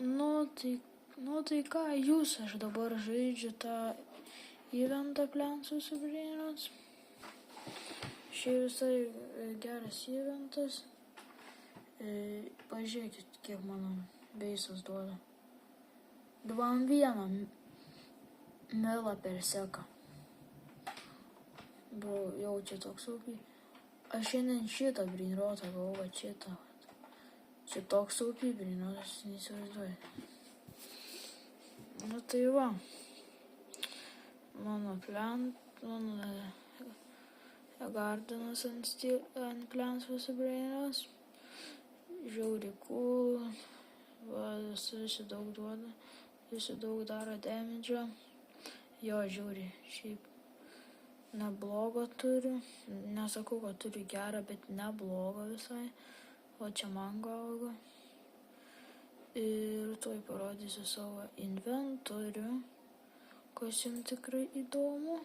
Tai ką jūs, aš dabar žaidžiu tą eventą Plants vs. Brains. Šiaip visai geras eventas. Pažiūrėkit, kiek mano beisas duoda. 2,1 milą per seką. Bro, jau čia toks ūkiai. Aš šiandien šitą brainrotą gavau, va šitą. Čia toks ūkiai brainrotas, neįsivaizduoju. Tai va. Mano gardenas ant Plants vs. Brains. Žiauri cool. Va, visi daug duoda. Visi daug daro damage'o. Jo, žiauri, šiaip neblogo turiu. Nesakau, kad turiu gerą, bet neblogo visai. O čia mango auga. Ir tuoj parodysiu savo inventorių, kas jums tikrai įdomu.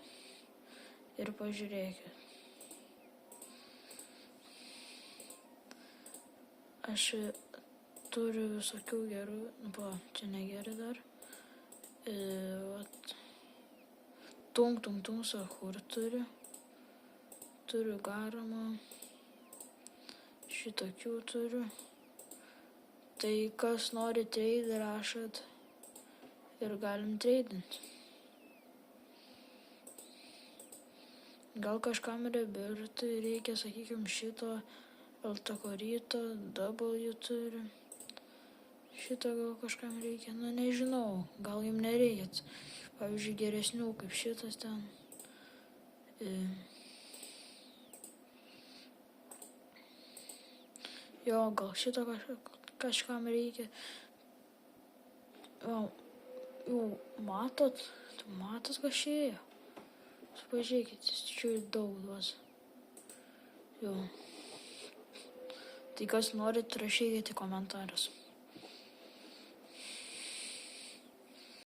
Ir pažiūrėkit. Aš turiu visokių gerų, čia negeri dar. Tung sahur turiu. Turiu garamą. Šitokių turiu. Tai kas nori trade, rašat ir galim treidinti. Gal kažkam rebirtui reikia, sakykim, šito altakorito, W turi. Šito gal kažkam reikia, nežinau, gal jums nereikia. Pavyzdžiui, geresnių kaip šitas ten. Jo, gal šito kažkam reikia. Jau matot, kas čia ėjo. Pažiūrėkit, čia daug duos. Jo. Tai kas norit, rašykite į komentarus.